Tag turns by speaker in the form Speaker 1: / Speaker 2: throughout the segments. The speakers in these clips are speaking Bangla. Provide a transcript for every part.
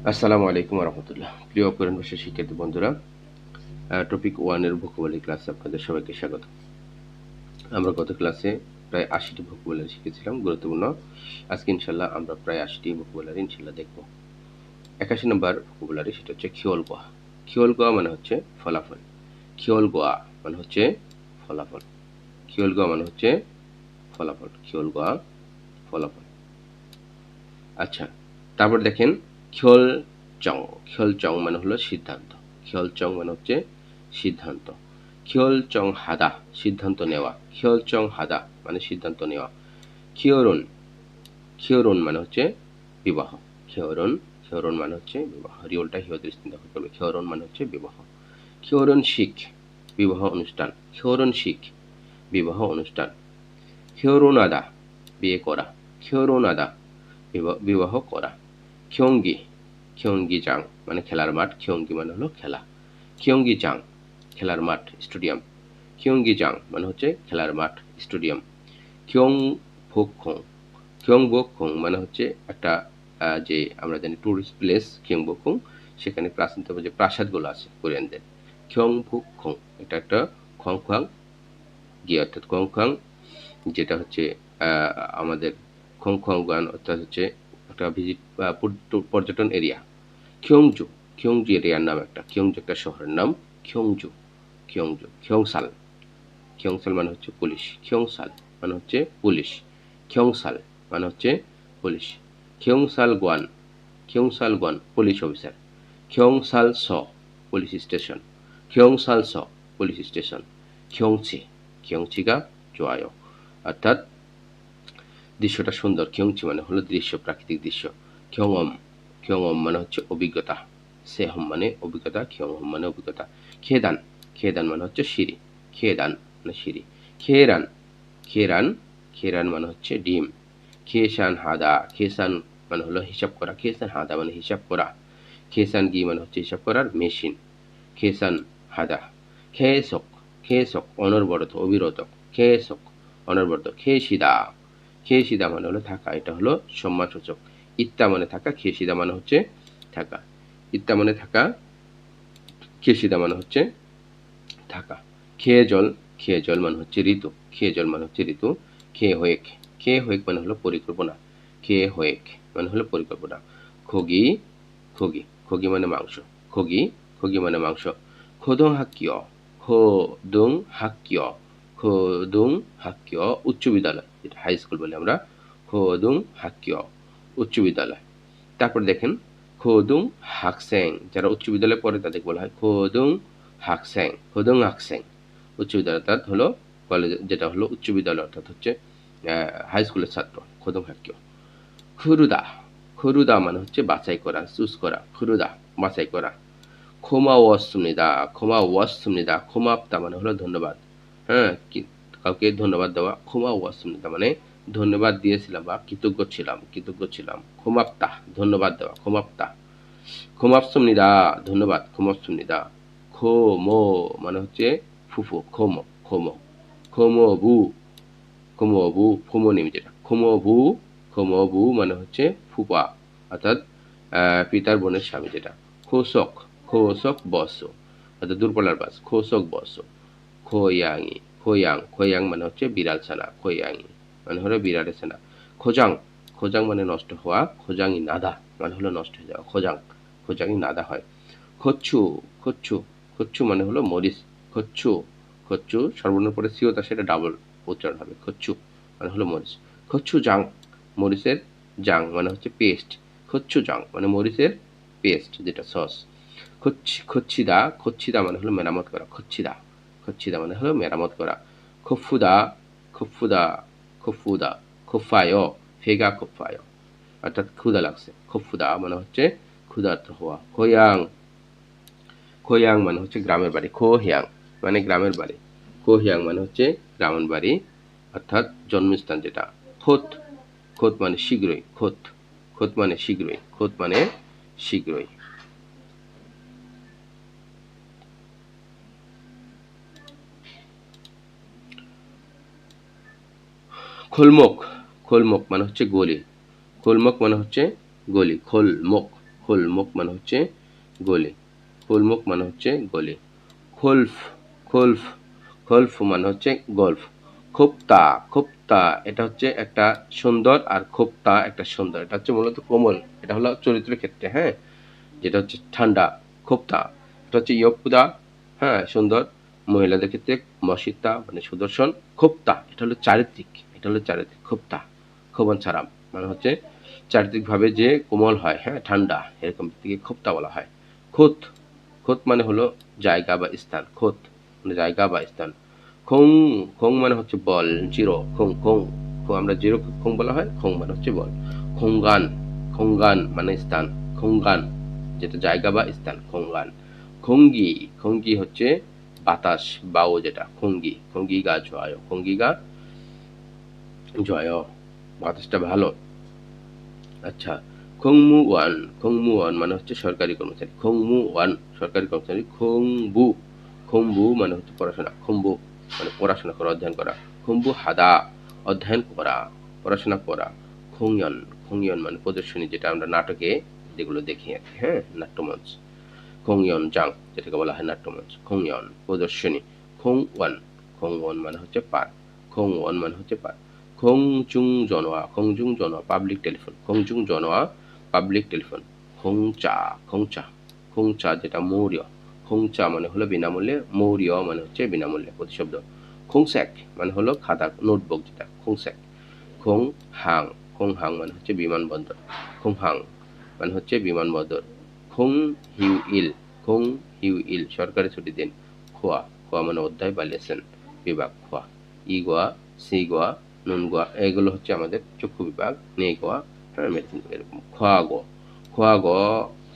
Speaker 1: আসসালামু আলাইকুম রহমতুল্লাহ। প্রিয় কোরআন ভাষার শিক্ষার্থী বন্ধুরা, টপিক 1 এর ভোকাবুলারি ক্লাসে আপনাদের সবাইকে স্বাগত। আমরা গত ক্লাসে প্রায় 80টি ভোকাবুলারি শিখেছিলাম, গুরুত্বপূর্ণ। আজকে ইনশাল্লাহ আমরা প্রায় 80টি ভোকাবুলারি ইনশাল্লাহ দেখব। 81 নম্বর ভোকাবুলারি, সেটা হচ্ছে খিওলগোয়া। খিওলগোয়া মানে হচ্ছে ফলাফল। খিওলগোয়া মানে হচ্ছে ফলাফল। খিওলগোয়া মানে হচ্ছে ফলাফল। খিওলগোয়া ফলাফল। আচ্ছা, তারপর দেখেন খিওলচং। খিওলচং মানে হলো সিদ্ধান্ত। খিওলচং মানে হচ্ছে সিদ্ধান্ত। খিওলচং হাদা সিদ্ধান্ত নেওয়া। খিওলচং হাদা মানে সিদ্ধান্ত নেওয়া। খিওরুন। খিওরুন মানে হচ্ছে বিবাহ। খিওরুন। খিওরুন মানে হচ্ছে বিবাহ। রিওলটা হিওদের চিন্তা করতে হবে। খিওরুন মানে হচ্ছে বিবাহ। খিওরুন শিখ বিবাহ অনুষ্ঠান। খিওরুন শিখ বিবাহ অনুষ্ঠান। খিওরুনাদা বিয়ে করা। খিওরুনাদা বিবাহ করা। খিয়ঙ্গি। খিয়ঙ্গিজাং মানে খেলার মাঠ। খিয়ঙ্গি মানে হলো খেলা। খিয়ঙ্গিজাং খেলার মাঠ, স্টেডিয়াম। খিয়ঙ্গিজাং মানে হচ্ছে খেলার মাঠ, স্টেডিয়াম। খিয়ংবুকং। খিয়ংবুকং মানে হচ্ছে একটা যে আমরা জানি টুরিস্ট প্লেস খিয়ংবুকং, সেখানে প্রাচীন যে প্রাসাদগুলো আছে কোরিয়ানদের। খিয়ংবুকং এটা একটা খংখোয়াং গিয়ে, অর্থাৎ খংখোয়াং যেটা হচ্ছে আমাদের খংখোয়াং অর্থাৎ হচ্ছে একটা ভিজিট পর্যটন এরিয়া। খিয়ংজু। খিয়ংজু এরিয়ার নাম একটা। খিয়ংজু একটা শহরের নাম। খিয়ংজু। খিয়ংজু। খিয়ংসাল। খিয়ংসাল মানে হচ্ছে পুলিশ। খিয়ংসাল মানে হচ্ছে পুলিশ। খিয়ংসাল মানে হচ্ছে পুলিশ। খিয়ংসাল গোয়ান। খিয়ংসাল গোয়ান পুলিশ অফিসার। খিয়ংসাল স পুলিশ স্টেশন। খিয়ংসাল স পুলিশ স্টেশন। খিয়ংচি। খিয়ংচি가 좋아요। অর্থাৎ দৃশ্যটা সুন্দর। খিয়ংচি মানে হলো দৃশ্য, প্রাকৃতিক দৃশ্য। খিয়ংঅম। খিয়ংঅম মানে হচ্ছে অভিজ্ঞতা। সেহম মানে অভিজ্ঞতা। খিয়ংঅম মানে অভিজ্ঞতা। খেদান। খেদান মানে হচ্ছে সিঁড়ি। খেদান মানে সিঁড়ি। খেরান। খেরান। খেরান মানে হচ্ছে ডিম। খেসান হাদা। খেসান মানে হলো হিসাব করা। খেসান হাদা মানে হিসাব করা। খেসান গি মানে হচ্ছে হিসাব করার মেশিন। খেসান হাদা। খেসক। খেসক অনবরত, অবিরত। খেসক অনবরত। খেসিদা। খেসিদা মানে হলো থাকা, এটা হলো সম্মানসূচক। ইত্তা মানে থাকা, খেসিদা মানে হচ্ছে থাকা। ইত্তা মানে থাকা, খেসিদা মানে হচ্ছে থাকা। খেয়ে জল। খেয়ে জল মানে হচ্ছে ঋতু। খেয়ে জল মানে হচ্ছে ঋতু। খেয়ে হয়েক। খেয়ে হয়েক মানে হলো পরিকল্পনা। খেয়ে হয়েক মানে হলো পরিকল্পনা। খগি। খগি। খগি মানে মাংস। খগি। খগি মানে মাংস। খোদং হাক্কিয়। খোদং হাক্কিয়। খোদং হাক্কিয় উচ্চ বিদ্যালয়, যেটা হাই স্কুল বলি আমরা। খোদং হাক্কিয় উচ্চ বিদ্যালয়। তারপর দেখেন খোদং হাকস্যাং, যারা উচ্চ বিদ্যালয়ে পড়ে তাদের বলা হয় খোদং হাকস্যাং। খোদং হাকস্যাং উচ্চ বিদ্যালয়, অর্থাৎ হলো কলেজ, যেটা হলো উচ্চ বিদ্যালয়, অর্থাৎ হচ্ছে হাই স্কুলের ছাত্র। খোদং হাক্কিয়। খুরুদা। খুরুদা মানে হচ্ছে বাছাই করা, চুজ করা। খুরুদা বাছাই করা। খোমাওয়াসুমনিদা। খোমাওয়াসুমনিদা খোমাপ্তা মানে হলো ধন্যবাদ। হ্যাঁ, কাউকে ধন্যবাদ দেওয়া। খোমাওয়াসুমনিদা মানে ধন্যবাদ দিয়েছিলাম বা কৃতজ্ঞ ছিলাম, কৃতজ্ঞ ছিলাম। খোমাপ্তা ধন্যবাদ দেওয়া। খোমাপ্তা। খোমাপসুমনিদা ধন্যবাদ। খোমাপসুমনিদা। খোমো মানে হচ্ছে ফুফু। খোমো। খোমো। খোমোবু। খোমোবু ফোমোনিম যেটা। খোমোবু। খোমোবু মানে হচ্ছে ফুপা, অর্থাৎ পিতার বোনের স্বামী যেটা। খোসক। খোসক বস, অর্থাৎ দূরপাল্লার বাস। খোসক বস। খোয়াংই। খোয়াং। খোয়াং মানে হচ্ছে বিড়াল ছানা। খোয়াংই মানে হলো বিড়ালের ছানা। খোজাং। খোজাং মানে নষ্ট হওয়া। খোজাংই নাদা মানে হলো নষ্ট হয়ে যাওয়া। খোজাং। খোজাংই নাদা হয়। খচ্ছু। খচ্ছু। খচ্ছু মানে হলো মরিচ। খচ্ছু। খচ্ছু সর্বর্ণ পরে সিওতা, সেটা ডাবল উচ্চারণ হবে। খচ্ছু মানে হলো মরিচ। খচ্ছু জাং। মরিচের জাং মানে হচ্ছে পেস্ট। খচ্ছু জাং মানে মরিচের পেস্ট, যেটা সস। খচ্ছিদা। খচ্ছিদা মানে হলো মেরামত করা। খচ্ছিদা। খচ্ছিদা মানে হলো মেরামত করা। খফুদা। খফুদা। খফুদা। খোফায়। ফেগা খোফায়, অর্থাৎ ক্ষুধা লাগছে। খফুদা মানে হচ্ছে ক্ষুধার্ত হওয়া। খোয়াং। খোয়াং মানে হচ্ছে গ্রামের বাড়ি। খোহিয়াং মানে গ্রামের বাড়ি। খোহিয়াং মানে হচ্ছে গ্রামের বাড়ি, অর্থাৎ জন্মস্থান যেটা। খোত। খোত মানে শীঘ্রই। খোত। খোত মানে শীঘ্রই। খোত মানে শীঘ্রই। খোলমুখ। খোলমুখ মানে হচ্ছে গলি। খোলমুখ মানে হচ্ছে গলি। খোলমুখ। খুলমুখ মানে হচ্ছে গলি, খুলমুখ মানে হচ্ছে গলি। খুলফ, খুলফ, খুলফ মানে হচ্ছে গল্ফ। খোপ্তা, খোপ্তা এটা হচ্ছে একটা সুন্দর, আর খোপ্তা একটা সুন্দর, এটা হচ্ছে মূলত কোমল, এটা হলো চরিত্রের ক্ষেত্রে, হ্যাঁ, যেটা হচ্ছে ঠান্ডা। খোপ্তা এটা হচ্ছে ইয়কুদা, হ্যাঁ, সুন্দর। মহিলাদের ক্ষেত্রে মসিতা মানে সুদর্শন। খোপ্তা এটা হলো চারিত্রিক, এটা হলো চারিত্রিক। খোপ্তা খোবন ছাড়াম মানে হচ্ছে চারিত্রিকভাবে যে কোমল হয়, হ্যাঁ, ঠান্ডা, এরকম থেকে খোপ্তা বলা হয়। খোত, খোত মানে হলো জায়গা বা স্থান। খোত মানে জায়গা বা স্থান। খং, খং মানে হচ্ছে বল, জিরো। খং খং, আমরা জিরো খং বলা হয়, খং মানে হচ্ছে বল। খঙ্গান, খঙ্গান মানে স্থান। খঙ্গান যেটা জায়গা বা স্থান, খঙ্গান। খঙ্গি, খঙ্গি হচ্ছে বাতাস, বাও যেটা। খঙ্গি, খঙ্গি গা জয়, খঙ্গি গা জয়, বাতাসটা ভালো। আচ্ছা, খংমু ওয়ান, খংমু ওয়ান মানে হচ্ছে সরকারি কর্মচারী। খংমু ওয়ান সরকারি কর্মচারী। খংবু, খংবু মানে হচ্ছে পড়াশোনা। খংবু মানে পড়াশোনা করা, অধ্যয়ন করা। খংবু হাদা অধ্যয়ন করা, পড়াশোনা করা। খংয়ন, খংয়ন মানে প্রদর্শনী, যেটা আমরা নাটকে যেগুলো দেখি আর কি, হ্যাঁ, নাট্যমঞ্চ। খংয়ন জাং যেটাকে বলা হয় নাট্যমঞ্চ। খংয়ন প্রদর্শনী। খংওয়ান, খংওয়ান মানে হচ্ছে পার্ক। খংওয়ান মানে হচ্ছে পার্ক। খংচুং জনোয়া, খংচুং জনোয়া পাবলিক টেলিফোন। খংচুং জনোয়া পাবলিক টেলিফোন। খংচা, খংচা, খংচা যেটা মৌর্য। খংচা মানে হলো বিনামূল্যে, মৌর্য মানে হচ্ছে বিনামূল্যে প্রতিশব্দ। খংস্যাক মানে হলো খাতা, নোটবুক যেটা। খংস্যাক। খং হাং, খং হাং মানে হচ্ছে বিমানবন্দর। খং হাং মানে হচ্ছে বিমানবন্দর। খং হিউ ইল, খং হিউ ইল সরকারি ছুটির দিন। খোয়া, খোয়া মানে অধ্যায় বা লেসন, বিভাগ। খোয়া, ই গোয়া, সি গোয়া, নুন গোয়া এগুলো হচ্ছে আমাদের চক্ষু বিভাগ। নে গোয়া, হ্যাঁ, মেডিসিন, এরকম। খোয়া গো, খোয়া গ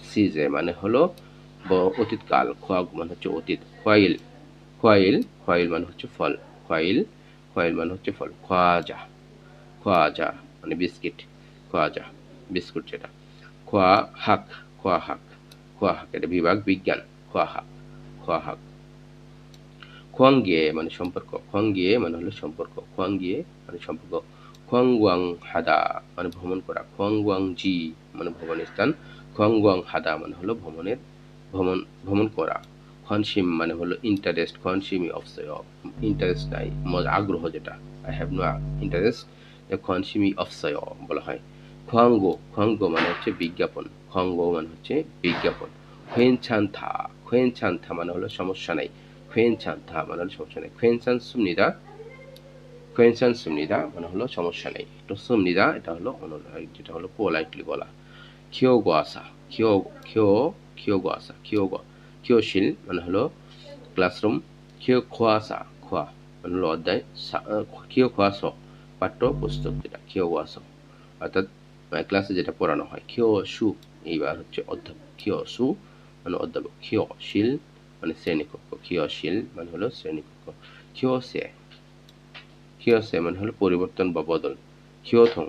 Speaker 1: সিজে মানে হলো অতীতকাল। খোয়া মানে হচ্ছে অতীত। খোয়াইল, খোয়াইল, খোয়াইল মানে হচ্ছে ফল। খোয়াইল, খোয়াইল মানে হচ্ছে ফল। খোয়াজা, খোয়াজা মানে বিস্কিট। খোয়াজা বিস্কুট যেটা। খোয়া হাক, খোয়া হাক, খোয়া হাক এটা বিভাগ বিজ্ঞান। খোয়া হাক, খোয়া হাক। খোয়াংগিয়ে মানে সম্পর্ক। খোয়াংগিয়ে মানে হলো সম্পর্ক। খোয়াংগিয়ে মানে সম্পর্ক। খোয়াংগুয়াং হাদা মানে ভ্রমণ করা। খোয়াংগুয়াং জি মানে ভ্রমণের স্থান। খোয়াংগুয়াং হাদা মানে হলো ভ্রমণের, ভ্রমণ, ভ্রমণ করা। খনসিম মানে হলো ইন্টারেস্ট। খনসিমি অফসয় ইন্টারেস্ট নাই, আগ্রহ যেটা। আই হ্যাভ নো ইন্টারেস্ট, খনসিমি অফসয় বলা হয়। খোয়াঙ্গো, খোয়াঙ্গো মানে হচ্ছে বিজ্ঞাপন। খোয়াঙ্গো মানে হচ্ছে বিজ্ঞাপন। খোয়েনছান্থা, খোয়েনছান্থা মানে হলো সমস্যা নাই। খোয়েনছান্থা মানে হলো সমস্যা নেই। খোয়েনছান সুমনিদা, খোয়েনছান সুমনিদা মানে হলো সমস্যা নেই। তো সুমনিদা এটা হলো অনুনয়, যেটা হলো পোলাইটলি বলা। খিও গোয়াসা, খিও, খিও, খিও গোয়াসা, খিও গো, খিওশিল মানে হলো ক্লাসরুম। খিও খোয়াসা, খোয়া মানে হলো অধ্যায়। খিও খোয়াস পাঠ্য পুস্তক যেটা। খিও গোয়াস অর্থাৎ ক্লাসে যেটা পড়ানো হয়। খিও সু এইবার হচ্ছে অধ্যাপক। খিও সু মানে অধ্যাপক। খিও শিল মানে শ্রেণীকক্ষ। খিও শিল মানে হলো শ্রেণীকক্ষ। খিও সে, খিও সে মানে হলো পরিবর্তন বা বদল। খিওথং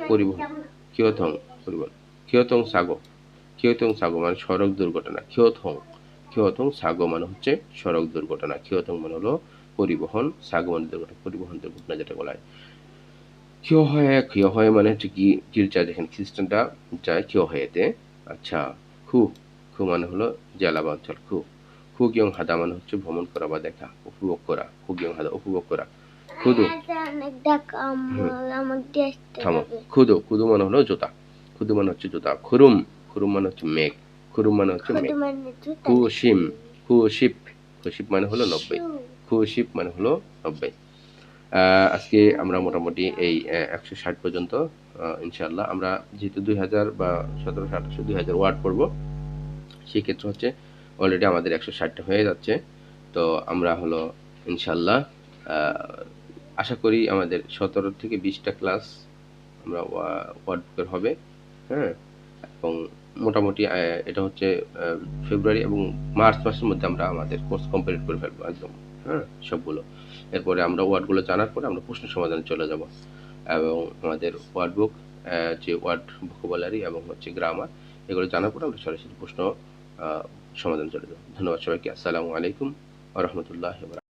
Speaker 1: পরিবহন, খিওথং পরিবহন। খিওথং সাগো, খিওথং সাগো মানে সড়ক দুর্ঘটনা। খিওথং, খিওথং সাগো মানে হচ্ছে সড়ক দুর্ঘটনা। খিওথং মানে হলো পরিবহন, সাগো মানে দুর্ঘটনা, পরিবহন দুর্ঘটনা যেটা বলা হয়। কিয় হয়, কিয় হয় মানে হচ্ছে কি গির্জা যেখানে খ্রিস্টানরা যায় কিয় হয়েতে। আচ্ছা, খু, খু মানে হলো জেলা বা অঞ্চল। খু, খুগিয়ং হাদা মানে হচ্ছে ভ্রমণ করা বা দেখা, উপভোগ করা। খুগিয়ং হাদা উপভোগ করা। খুদু, থামো। খুদু, খুদু মানে হলো জুতা। খুদু মানে হচ্ছে জুতা। খুরুম, খুরুম মানে হচ্ছে মেঘ। খুরুম মানে হচ্ছে মেঘ। খুশিম, খুশিপ, খুশিপ মানে হলো 90। খুশিপ মানে হলো 90। আজকে আমরা মোটামুটি এই 160 পর্যন্ত, ইনশাআল্লাহ আমরা যেহেতু 2000 বা 1700 1800 2000 ওয়ার্ড পড়ব, সেক্ষেত্রে হচ্ছে অলরেডি আমাদের 160টা হয়ে যাচ্ছে। তো আমরা হলো ইনশাআল্লাহ আশা করি আমাদের 17 থেকে 20টা ক্লাস আমরা ওয়ার্ড বুকের হবে, হ্যাঁ, এবং মোটামুটি এটা হচ্ছে ফেব্রুয়ারি এবং মার্চ মাসের মধ্যে আমরা আমাদের কোর্স কমপ্লিট করে ফেলবো একদম, হ্যাঁ, সবগুলো। এরপরে আমরা ওয়ার্ডগুলো জানার পরে আমরা প্রশ্ন সমাধানে চলে যাব, এবং আমাদের ওয়ার্ড বুক, যে ওয়ার্ড ভোকাবুলারি এবং হচ্ছে গ্রামার, এগুলো জানার পরে আমরা সরাসরি প্রশ্ন সমাধান চলে যাব। ধন্যবাদ সবাইকে। আসসালামু আলাইকুম ওয়া রাহমাতুল্লাহি ওয়া বারাকাতুহু।